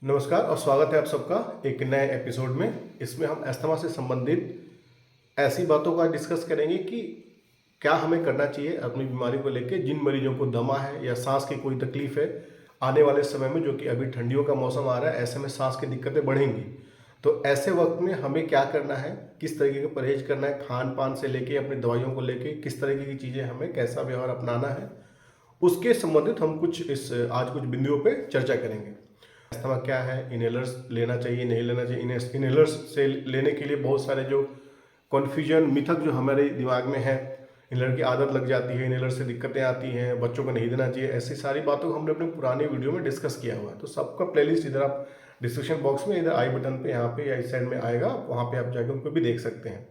नमस्कार और स्वागत है आप सबका एक नए एपिसोड में। इसमें हम अस्थमा से संबंधित ऐसी बातों का डिस्कस करेंगे कि क्या हमें करना चाहिए अपनी बीमारी को लेकर। जिन मरीजों को दमा है या सांस की कोई तकलीफ है आने वाले समय में, जो कि अभी ठंडियों का मौसम आ रहा है, ऐसे में सांस की दिक्कतें बढ़ेंगी, तो ऐसे वक्त में हमें क्या करना है, किस तरीके का परहेज करना है, खान पान से लेके अपनी दवाइयों को लेके किस तरीके की चीज़ें हमें, कैसा व्यवहार अपनाना है, उसके संबंधित हम आज कुछ बिंदुओं पे चर्चा करेंगे। अस्थमा क्या है, इनहेलर्स लेना चाहिए नहीं लेना चाहिए, इनहेलर्स से लेने के लिए बहुत सारे जो कन्फ्यूजन मिथक जो हमारे दिमाग में है, इनहेलर की आदत लग जाती है, इनहेलर से दिक्कतें आती हैं, बच्चों को नहीं देना चाहिए, ऐसी सारी बातों को हमने अपने पुराने वीडियो में डिस्कस किया हुआ है। तो सबका प्लेलिस्ट इधर आप डिस्क्रिप्शन बॉक्स में, इधर आई बटन पे, यहाँ पे या इस साइड में आएगा, वहाँ पे आप जाकर उनको भी देख सकते हैं।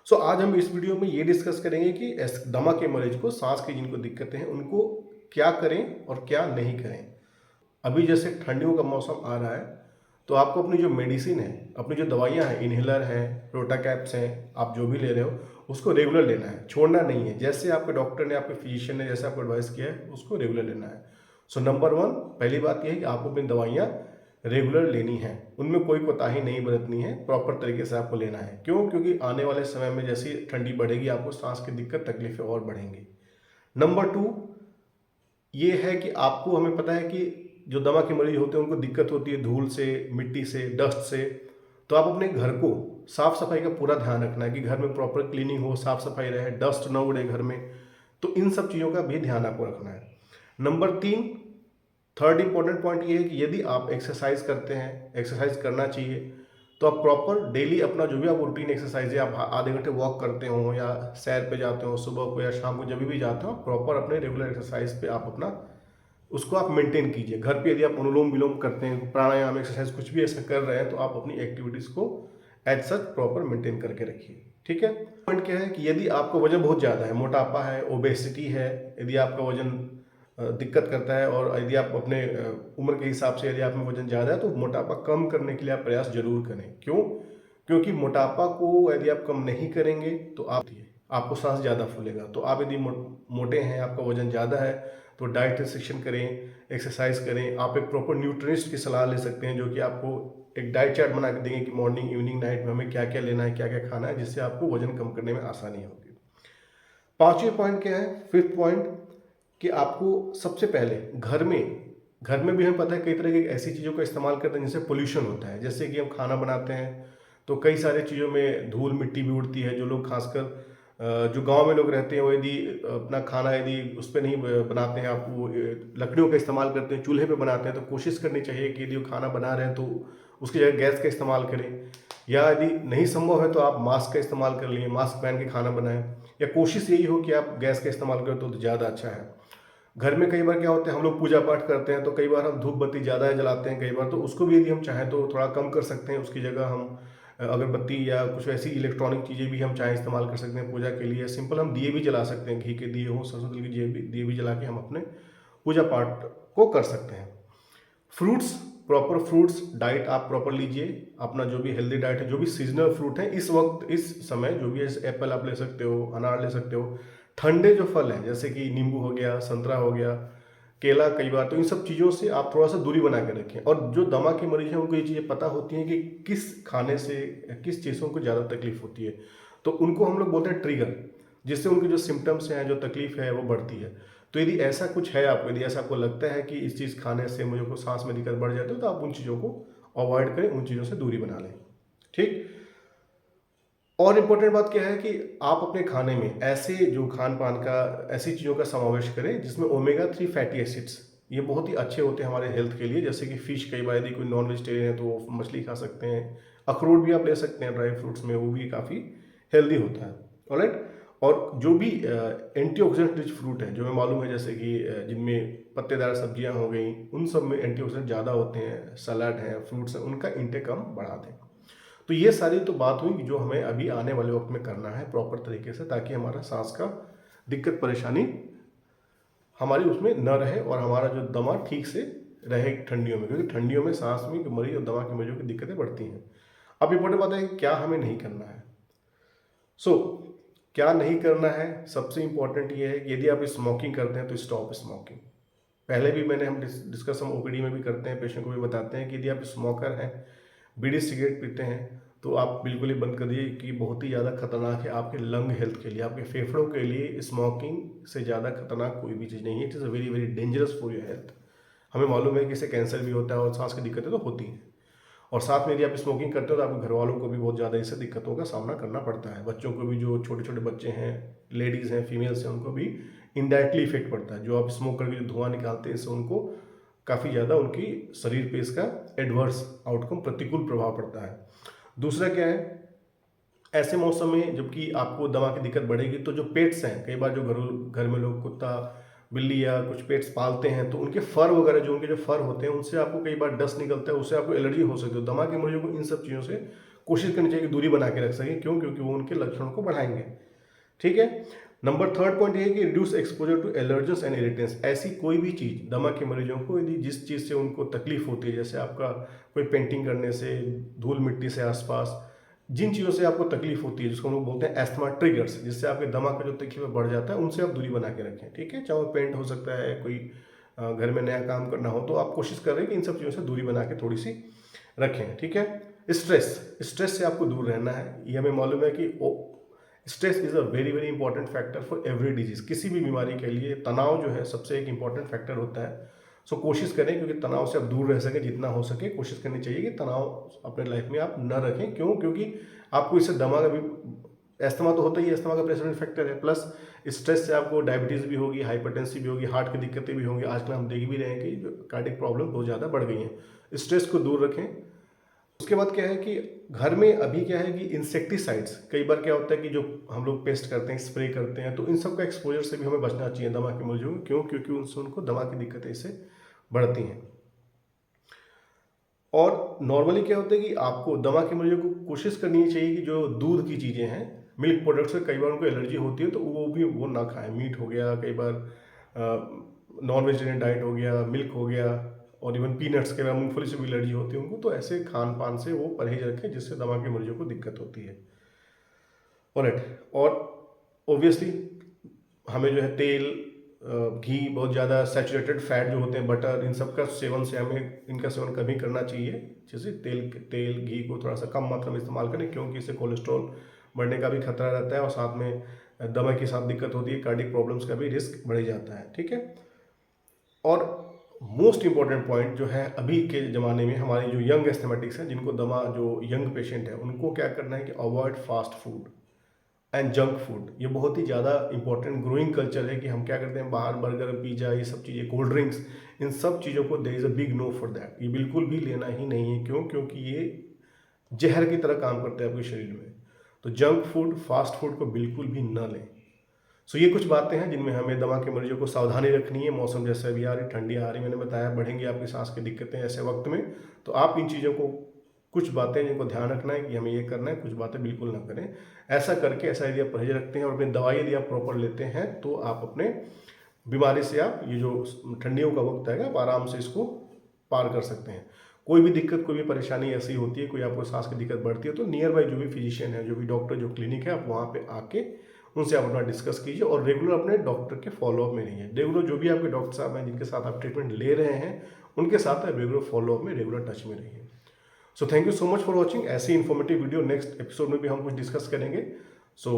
सो आज हम इस वीडियो में ये डिस्कस करेंगे कि दमा के मरीज को, सांस की जिनको दिक्कतें हैं, उनको क्या करें और क्या नहीं करें। अभी जैसे ठंडियों का मौसम आ रहा है, तो आपको अपनी जो मेडिसिन है, अपनी जो दवाइयाँ हैं, इनहेलर हैं, रोटाकैप्स हैं, आप जो भी ले रहे हो उसको रेगुलर लेना है, छोड़ना नहीं है। जैसे आपके डॉक्टर ने, आपके फिजिशियन ने जैसे आपको एडवाइस किया है, उसको रेगुलर लेना है। सो नंबर वन, पहली बात यह है कि आपको अपनी दवाइयाँ रेगुलर लेनी है, उनमें कोई कोताही नहीं बरतनी है, प्रॉपर तरीके से आपको लेना है। क्यों? क्योंकि आने वाले समय में जैसी ठंडी बढ़ेगी, आपको सांस की दिक्कत, तकलीफें और बढ़ेंगी। नंबर टू ये है कि आपको, हमें पता है कि जो दमा के मरीज होते हैं उनको दिक्कत होती है धूल से, मिट्टी से, डस्ट से। तो आप अपने घर को साफ सफाई का पूरा ध्यान रखना है कि घर में प्रॉपर क्लीनिंग हो, साफ सफाई रहे, डस्ट ना उड़े घर में। तो इन सब चीज़ों का भी ध्यान आपको रखना है। नंबर तीन, थर्ड इंपॉर्टेंट पॉइंट ये है कि यदि आप एक्सरसाइज करते हैं, एक्सरसाइज करना चाहिए, तो आप प्रॉपर डेली अपना जो भी आप रूटीन एक्सरसाइज है, आप आधे घंटे वॉक करते हो या सैर पे जाते हो सुबह को या शाम को, जब भी जाते हो, प्रॉपर अपने रेगुलर एक्सरसाइज पे आप अपना उसको आप मेंटेन कीजिए। घर पे यदि आप अनुलोम विलोम करते हैं, प्राणायाम, एक्सरसाइज कुछ भी ऐसा कर रहे हैं, तो आप अपनी एक्टिविटीज़ को एज सच प्रॉपर मेंटेन करके रखिए। ठीक है। पॉइंट क्या है कि यदि आपका वजन बहुत ज़्यादा है, मोटापा है, ओबेसिटी है, यदि आपका वजन दिक्कत करता है, और यदि आप अपने उम्र के हिसाब से यदि आप में वजन ज़्यादा है, तो मोटापा कम करने के लिए आप प्रयास जरूर करें। क्यों? क्योंकि मोटापा को यदि आप कम नहीं करेंगे तो आपको सांस ज़्यादा फूलेगा। तो आप यदि मोटे हैं, आपका वजन ज़्यादा है, तो डाइट रिस्ट्रिक्शन करें, एक्सरसाइज करें। आप एक प्रॉपर न्यूट्रिनिस्ट की सलाह ले सकते हैं, जो कि आपको एक डाइट चार्ट बना के देंगे कि मॉर्निंग, इवनिंग, नाइट में हमें क्या क्या लेना है, क्या क्या खाना है, जिससे आपको वजन कम करने में आसानी होगी। पांचवें पॉइंट क्या है, फिफ्थ पॉइंट, कि आपको सबसे पहले घर में भी हमें पता है कई तरह की ऐसी चीज़ों का इस्तेमाल करते हैं जिससे पोल्यूशन होता है। जैसे कि हम खाना बनाते हैं तो कई सारी चीज़ों में धूल मिट्टी भी उड़ती है। जो लोग, खासकर जो गांव में लोग रहते हैं, वो यदि अपना खाना यदि उस पर नहीं बनाते हैं, आप वो लकड़ियों का इस्तेमाल करते हैं, चूल्हे पे बनाते हैं, तो कोशिश करनी चाहिए कि यदि वो खाना बना रहे हैं तो उसकी जगह गैस का इस्तेमाल करें। या यदि नहीं संभव है तो आप मास्क का इस्तेमाल कर लिए, मास्क पहन के खाना बनाएं, या कोशिश यही हो कि आप गैस का इस्तेमाल करें तो ज़्यादा अच्छा है। घर में कई बार क्या होता है, हम लोग पूजा पाठ करते हैं तो कई बार हम धूप बत्ती ज़्यादा जलाते हैं कई बार, तो उसको भी यदि हम चाहें तो थोड़ा कम कर सकते हैं। उसकी जगह हम अगरबत्ती या कुछ ऐसी इलेक्ट्रॉनिक चीज़ें भी हम चाहें इस्तेमाल कर सकते हैं पूजा के लिए। सिंपल हम दिए भी जला सकते हैं, घी के दिए हो, सरसों तेल के दिए भी जला के हम अपने पूजा पाठ को कर सकते हैं। फ्रूट्स, प्रॉपर फ्रूट्स डाइट आप प्रॉपर लीजिए। अपना जो भी हेल्दी डाइट है, जो भी सीजनल फ्रूट है इस वक्त, इस समय जो भी है, एप्पल आप ले सकते हो, अनार ले सकते हो। ठंडे जो फल हैं जैसे कि नींबू हो गया, संतरा हो गया, केला, कई बार तो इन सब चीज़ों से आप थोड़ा सा दूरी बना के रखें। और जो दमा के मरीज हैं उनको ये चीज़ें पता होती हैं कि किस खाने से, किस चीज़ों को ज़्यादा तकलीफ होती है, तो उनको हम लोग बोलते हैं ट्रिगर, जिससे उनकी जो सिम्टम्स हैं, जो तकलीफ है, वो बढ़ती है। तो यदि ऐसा कुछ है आपको, यदि ऐसा आपको लगता है कि इस चीज़ खाने से मुझे को सांस में दिक्कत बढ़ जाती है, तो आप उन चीज़ों को अवॉइड करें, उन चीज़ों से दूरी बना लें। ठीक। और इम्पोर्टेंट बात क्या है कि आप अपने खाने में ऐसे जो खान पान का, ऐसी चीज़ों का समावेश करें जिसमें ओमेगा 3 फैटी एसिड्स, ये बहुत ही अच्छे होते हैं हमारे हेल्थ के लिए। जैसे कि फ़िश, कई बार यदि कोई नॉन वेजिटेरियन है तो वो मछली खा सकते हैं। अखरोट भी आप ले सकते हैं ड्राई फ्रूट्स में, वो भी काफ़ी हेल्दी होता है। ऑलराइट। और जो भी एंटीऑक्सीडेंट रिच फ्रूट है, जो हमें मालूम है, जैसे कि जिनमें पत्तेदार सब्जियां हो गई, उन सब में एंटीऑक्सीडेंट ज़्यादा होते हैं। सलाद है, फ्रूट्स हैं, उनका इंटेक हम बढ़ा दें। तो ये सारी तो बात हुई जो हमें अभी आने वाले वक्त में करना है प्रॉपर तरीके से, ताकि हमारा सांस का दिक्कत परेशानी हमारी उसमें न रहे और हमारा जो दमा ठीक से रहे ठंडियों में, क्योंकि ठंडियों में सांस में मरीज और दमा के मरीजों की दिक्कतें बढ़ती हैं। अब इम्पोर्टेंट बात है कि क्या हमें नहीं करना है। सो क्या नहीं करना है, सबसे इंपॉर्टेंट ये है कि यदि आप स्मोकिंग करते हैं तो स्टॉप स्मोकिंग। पहले भी मैंने हम डिस्कस हम ओपीडी में भी करते हैं, पेशेंट को भी बताते हैं कि यदि आप स्मोकर हैं, बीड़ी सिगरेट पीते हैं, तो आप बिल्कुल ही बंद कर दीजिए कि बहुत ही ज़्यादा खतरनाक है आपके लंग हेल्थ के लिए, आपके फेफड़ों के लिए स्मोकिंग से ज़्यादा खतरनाक कोई भी चीज़ नहीं है। It is a very very dangerous for your health. हमें मालूम है कि इससे कैंसर भी होता है और सांस की दिक्कतें तो होती हैं, और साथ में यदि आप स्मोकिंग करते हो तो आपके घर वालों को भी बहुत ज़्यादा इससे दिक्कतों का सामना करना पड़ता है। बच्चों को भी, जो छोटे छोटे बच्चे हैं, लेडीज़ हैं, फीमेल्स हैं, उनको भी इनडायरेक्टली इफेक्ट पड़ता है। जो आप स्मोक करके जो धुआं निकालते हैं, इससे उनको काफ़ी ज़्यादा उनकी शरीर पे इसका एडवर्स आउटकम, प्रतिकूल प्रभाव पड़ता है। दूसरा क्या है, ऐसे मौसम में जबकि आपको दमा की दिक्कत बढ़ेगी, तो जो पेट्स हैं, कई बार जो घर में लोग कुत्ता बिल्ली या कुछ पेट्स पालते हैं, तो उनके फर वगैरह, जो उनके जो फर होते हैं, उनसे आपको कई बार डस्ट निकलता है, उससे आपको एलर्जी हो सकती है। दमा के मरीजों को इन सब चीज़ों से कोशिश करनी चाहिए कि दूरी बना के रख सकें। क्यों? क्योंकि वो उनके लक्षणों को बढ़ाएंगे। ठीक है। नंबर थर्ड पॉइंट ये है कि reduce exposure to allergens and irritants. ऐसी कोई भी चीज़, दमा के मरीजों को यदि जिस चीज़ से उनको तकलीफ होती है, जैसे आपका कोई पेंटिंग करने से, धूल मिट्टी से आसपास, जिन चीज़ों से आपको तकलीफ होती है, जिसको हम लोग बोलते हैं एस्थमा ट्रिगर्स, जिससे आपके दमा का जो तकलीफ बढ़ जाता है, उनसे आप दूरी बना के रखें। ठीक है। चाहे वो पेंट हो सकता है, कोई घर में नया काम करना हो, तो आप कोशिश कर रहे हैं कि इन सब चीज़ों से दूरी बना के थोड़ी सी रखें। ठीक है। स्ट्रेस से आपको दूर रहना है। ये हमें मालूम है कि stress is a very very important factor for every disease. किसी भी बीमारी के लिए तनाव जो है सबसे एक इंपॉर्टेंट फैक्टर होता है। सो कोशिश करें, क्योंकि तनाव से आप दूर रह सकें, जितना हो सके कोशिश करनी चाहिए कि तनाव अपने लाइफ में आप न रखें। क्यों? क्योंकि आपको इससे दमा का भी, एस्थमा तो होता ही है, एस्थमा का प्रेसिडेंट फैक्टर है, प्लस स्ट्रेस से आपको डायबिटीज़ भी होगी, हाइपरटेंसी भी होगी, हार्ट की दिक्कतें भी होंगी। आजकल हम देख भी रहे हैं कि कार्डियक प्रॉब्लम बहुत ज़्यादा बढ़ गई हैं। स्ट्रेस को दूर रखें। उसके बाद क्या है कि घर में अभी क्या है कि इंसेक्टिसाइड्स, कई बार क्या होता है कि जो हम लोग पेस्ट करते हैं, स्प्रे करते हैं, तो इन सब का एक्सपोजर से भी हमें बचना चाहिए दमा के मरीजों को। क्यों? क्योंकि उनसे उनको दमा की दिक्कतें इससे बढ़ती हैं। और नॉर्मली क्या होता है कि आपको दमा के मरीजों को कोशिश करनी चाहिए कि जो दूध की चीज़ें हैं, मिल्क प्रोडक्ट्स से कई बार उनको एलर्जी होती है, तो वो ना खाएं। मीट हो गया, कई बार नॉन वेजिटेरियन डाइट हो गया, मिल्क हो गया, और इवन पीनट्स के, मूंगफली से भी एलर्जी होती है उनको, तो ऐसे खान पान से वो परहेज रखें जिससे दमा के मरीजों को दिक्कत होती है। ऑलराइट। और ऑब्वियसली हमें जो है तेल, घी, बहुत ज़्यादा सैचुरेटेड फैट जो होते हैं, बटर, इन सब का सेवन से हमें इनका सेवन कभी करना चाहिए। जैसे तेल घी को थोड़ा सा कम मात्रा में इस्तेमाल करें, क्योंकि इससे कोलेस्ट्रॉल बढ़ने का भी खतरा रहता है, और साथ में दमा के साथ दिक्कत होती है, कार्डियक प्रॉब्लम्स का भी रिस्क बढ़ जाता है। ठीक है। और मोस्ट इंपॉर्टेंट पॉइंट जो है, अभी के ज़माने में हमारी जो यंग एस्थमेटिक्स हैं, जिनको दमा, जो यंग पेशेंट है, उनको क्या करना है कि avoid fast food and junk food. ये बहुत ही ज़्यादा इंपॉर्टेंट ग्रोइंग कल्चर है कि हम क्या करते हैं, बाहर बर्गर, पिज़्ज़ा, ये सब चीज़ें, कोल्ड ड्रिंक्स, इन सब चीज़ों को there is a big no for that. ये बिल्कुल भी लेना ही नहीं है। क्यों? क्योंकि ये जहर की तरह काम करते हैं आपके शरीर में। तो जंक फूड, फास्ट फूड को बिल्कुल भी न लें। सो ये कुछ बातें हैं जिनमें हमें दमा के मरीजों को सावधानी रखनी है। मौसम जैसे अभी आ रही, ठंडी आ रही, मैंने बताया, बढ़ेंगी आपकी सांस की दिक्कतें ऐसे वक्त में, तो आप इन चीज़ों को, कुछ बातें जिनको ध्यान रखना है कि हमें ये करना है, कुछ बातें बिल्कुल ना करें। ऐसा करके, ऐसा यदि आप परहेज रखते हैं और अपनी दवाई यदि आप प्रॉपर लेते हैं, तो आप अपने बीमारी से, आप ये जो ठंडियों का वक्त आएगा, आप आराम से इसको पार कर सकते हैं। कोई भी दिक्कत, कोई भी परेशानी ऐसी होती है, कोई आपको सांस की दिक्कत बढ़ती है, तो नियर बाई जो भी फिजिशियन है, जो भी डॉक्टर, जो क्लिनिक है, आप वहाँ पे आके उनसे आप अपना डिस्कस कीजिए, और रेगुलर अपने डॉक्टर के फॉलोअप में रहिए। रेगुलर जो भी आपके डॉक्टर साहब हैं, जिनके साथ आप ट्रीटमेंट ले रहे हैं, उनके साथ आप रेगुलर फॉलोअप में, रेगुलर टच में रहिए। सो thank you so much for watching. ऐसी इन्फॉर्मेटिव वीडियो नेक्स्ट एपिसोड में भी हम कुछ डिस्कस करेंगे। सो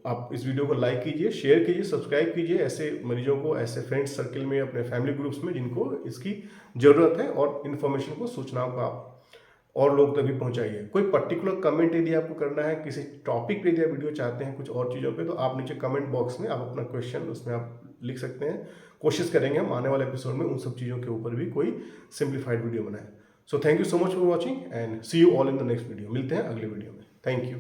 आप इस वीडियो को लाइक कीजिए, शेयर कीजिए, सब्सक्राइब कीजिए ऐसे मरीजों को, ऐसे फ्रेंड्स सर्किल में, अपने फैमिली ग्रुप्स में जिनको इसकी ज़रूरत है, और इन्फॉर्मेशन को, सूचनाओं को आप और लोग तक भी पहुंचाइए। कोई पर्टिकुलर कमेंट यदि आपको करना है, किसी टॉपिक पे यदि आप वीडियो चाहते हैं, कुछ और चीज़ों पे, तो आप नीचे कमेंट बॉक्स में आप अपना क्वेश्चन उसमें आप लिख सकते हैं। कोशिश करेंगे हम आने वाले एपिसोड में उन सब चीज़ों के ऊपर भी कोई सिंप्लीफाइड वीडियो बनाएं। So thank you so much for watching and see you all in the next video. मिलते हैं अगले वीडियो में। Thank you.